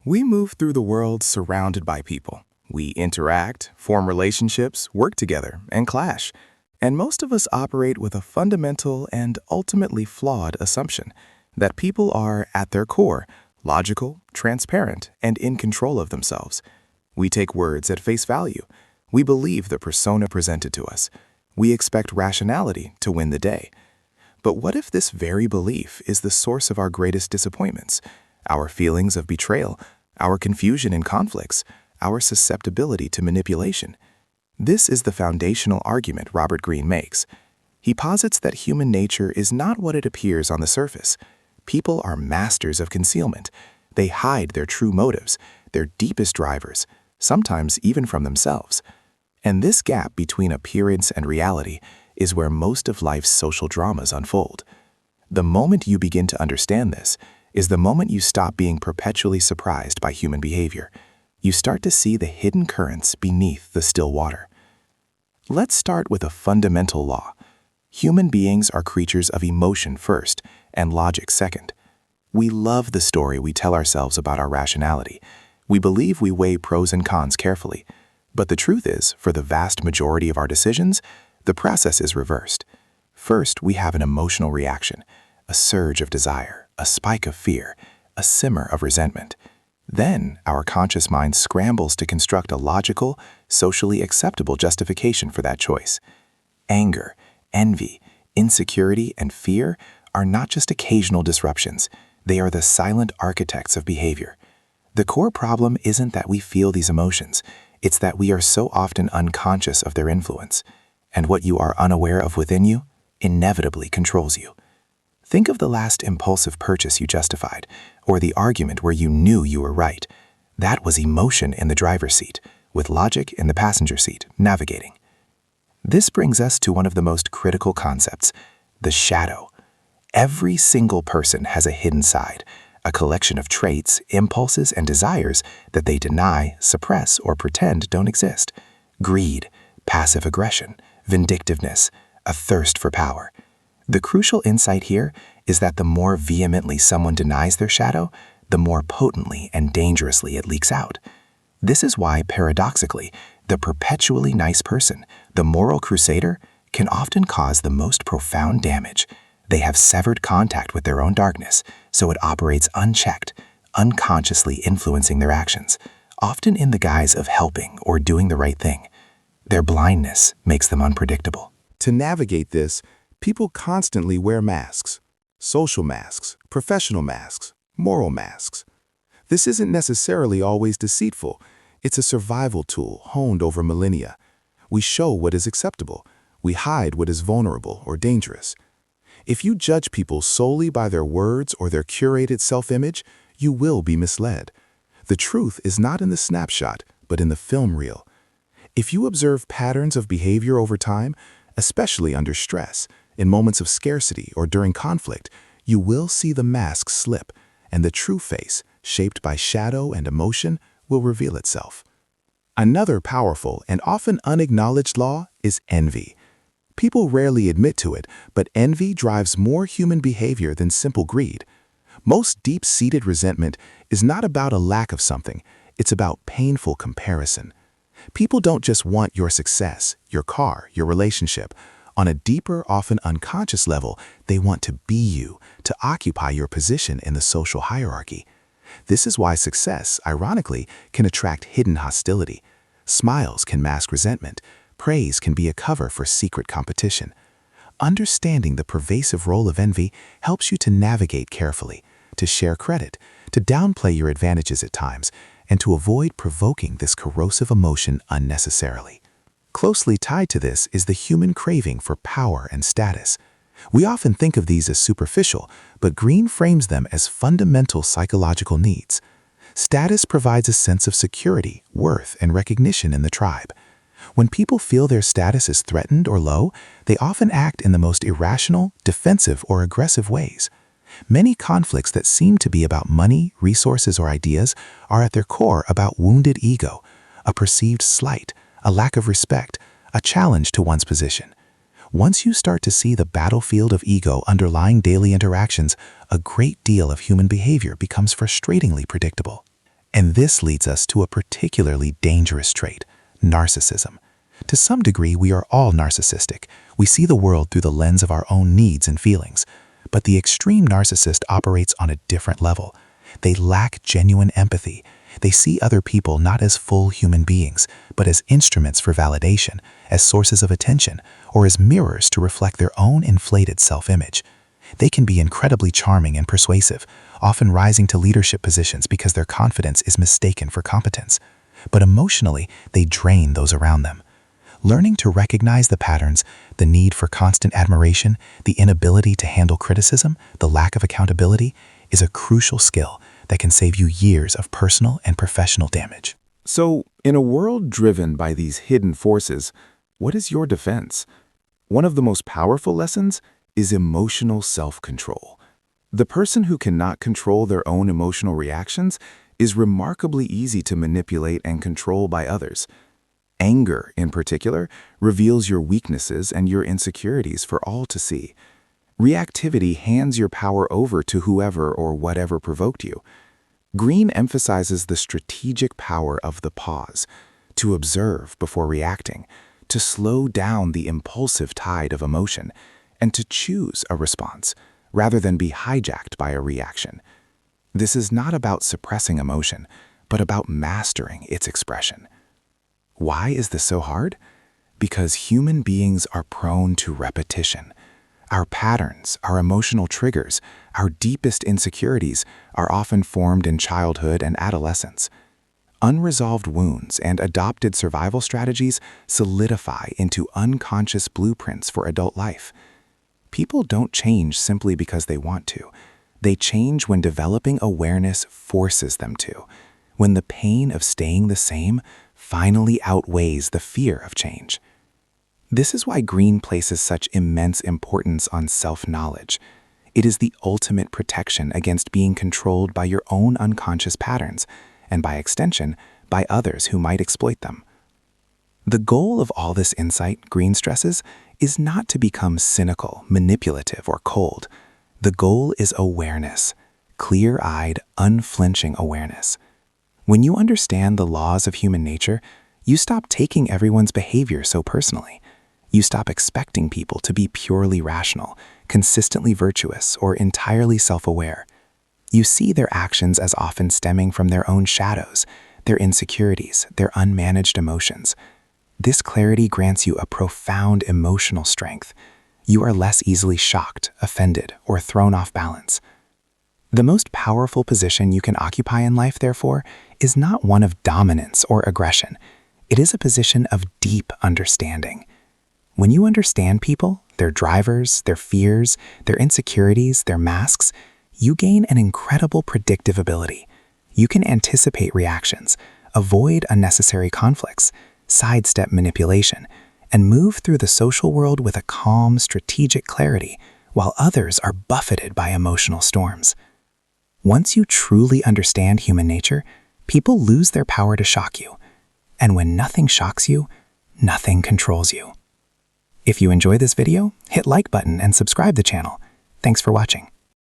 We move through the world surrounded by people. We interact, form relationships, work together, and clash. And most of us operate with a fundamental and ultimately flawed assumption that people are, at their core, logical, transparent, and in control of themselves. We take words at face value. We believe the persona presented to us. We expect rationality to win the day. But what if this very belief is the source of our greatest disappointments? Our feelings of betrayal, our confusion in conflicts, our susceptibility to manipulation. This is the foundational argument Robert Greene makes. He posits that human nature is not what it appears on the surface. People are masters of concealment. They hide their true motives, their deepest drivers, sometimes even from themselves. And this gap between appearance and reality is where most of life's social dramas unfold. The moment you begin to understand this is the moment you stop being perpetually surprised by human behavior. You start to see the hidden currents beneath the still water. Let's start with a fundamental law. Human beings are creatures of emotion first and logic second. We love the story we tell ourselves about our rationality. We believe we weigh pros and cons carefully. But the truth is, for the vast majority of our decisions, the process is reversed. First, we have an emotional reaction, a surge of desire, a spike of fear, a simmer of resentment. Then, our conscious mind scrambles to construct a logical, socially acceptable justification for that choice. Anger, envy, insecurity, and fear are not just occasional disruptions. They are the silent architects of behavior. The core problem isn't that we feel these emotions. It's that we are so often unconscious of their influence. And what you are unaware of within you inevitably controls you. Think of the last impulsive purchase you justified, or the argument where you knew you were right. That was emotion in the driver's seat, with logic in the passenger seat, navigating. This brings us to one of the most critical concepts, the shadow. Every single person has a hidden side, a collection of traits, impulses, and desires that they deny, suppress, or pretend don't exist. Greed, passive aggression, vindictiveness, a thirst for power. The crucial insight here is that the more vehemently someone denies their shadow, the more potently and dangerously it leaks out. This is why, paradoxically, the perpetually nice person, the moral crusader, can often cause the most profound damage. They have severed contact with their own darkness, so it operates unchecked, unconsciously influencing their actions, often in the guise of helping or doing the right thing. Their blindness makes them unpredictable. To navigate this, people constantly wear masks. Social masks, professional masks, moral masks. This isn't necessarily always deceitful. It's a survival tool honed over millennia. We show what is acceptable. We hide what is vulnerable or dangerous. If you judge people solely by their words or their curated self-image, you will be misled. The truth is not in the snapshot, but in the film reel. If you observe patterns of behavior over time, especially under stress, in moments of scarcity or during conflict, you will see the mask slip, and the true face, shaped by shadow and emotion, will reveal itself. Another powerful and often unacknowledged law is envy. People rarely admit to it, but envy drives more human behavior than simple greed. Most deep-seated resentment is not about a lack of something, it's about painful comparison. People don't just want your success, your car, your relationship. On a deeper, often unconscious level, they want to be you, to occupy your position in the social hierarchy. This is why success, ironically, can attract hidden hostility. Smiles can mask resentment. Praise can be a cover for secret competition. Understanding the pervasive role of envy helps you to navigate carefully, to share credit, to downplay your advantages at times, and to avoid provoking this corrosive emotion unnecessarily. Closely tied to this is the human craving for power and status. We often think of these as superficial, but Greene frames them as fundamental psychological needs. Status provides a sense of security, worth, and recognition in the tribe. When people feel their status is threatened or low, they often act in the most irrational, defensive, or aggressive ways. Many conflicts that seem to be about money, resources, or ideas are at their core about wounded ego, a perceived slight, a lack of respect, a challenge to one's position. Once you start to see the battlefield of ego underlying daily interactions, a great deal of human behavior becomes frustratingly predictable. And this leads us to a particularly dangerous trait, narcissism. To some degree, we are all narcissistic. We see the world through the lens of our own needs and feelings. But the extreme narcissist operates on a different level. They lack genuine empathy. They see other people not as full human beings, but as instruments for validation, as sources of attention, or as mirrors to reflect their own inflated self-image. They can be incredibly charming and persuasive, often rising to leadership positions because their confidence is mistaken for competence. But emotionally, they drain those around them. Learning to recognize the patterns, the need for constant admiration, the inability to handle criticism, the lack of accountability, is a crucial skill that can save you years of personal and professional damage. So, in a world driven by these hidden forces, what is your defense? One of the most powerful lessons is emotional self-control. The person who cannot control their own emotional reactions is remarkably easy to manipulate and control by others. Anger, in particular, reveals your weaknesses and your insecurities for all to see. Reactivity hands your power over to whoever or whatever provoked you. Greene emphasizes the strategic power of the pause, to observe before reacting, to slow down the impulsive tide of emotion, and to choose a response, rather than be hijacked by a reaction. This is not about suppressing emotion, but about mastering its expression. Why is this so hard? Because human beings are prone to repetition. Our patterns, our emotional triggers, our deepest insecurities are often formed in childhood and adolescence. Unresolved wounds and adopted survival strategies solidify into unconscious blueprints for adult life. People don't change simply because they want to. They change when developing awareness forces them to, when the pain of staying the same finally outweighs the fear of change. This is why Greene places such immense importance on self-knowledge. It is the ultimate protection against being controlled by your own unconscious patterns, and by extension, by others who might exploit them. The goal of all this insight, Greene stresses, is not to become cynical, manipulative, or cold. The goal is awareness, clear-eyed, unflinching awareness. When you understand the laws of human nature, you stop taking everyone's behavior so personally. You stop expecting people to be purely rational, consistently virtuous, or entirely self-aware. You see their actions as often stemming from their own shadows, their insecurities, their unmanaged emotions. This clarity grants you a profound emotional strength. You are less easily shocked, offended, or thrown off balance. The most powerful position you can occupy in life, therefore, is not one of dominance or aggression. It is a position of deep understanding. When you understand people, their drivers, their fears, their insecurities, their masks, you gain an incredible predictive ability. You can anticipate reactions, avoid unnecessary conflicts, sidestep manipulation, and move through the social world with a calm, strategic clarity, while others are buffeted by emotional storms. Once you truly understand human nature, people lose their power to shock you. And when nothing shocks you, nothing controls you. If you enjoy this video, hit like button and subscribe the channel. Thanks for watching.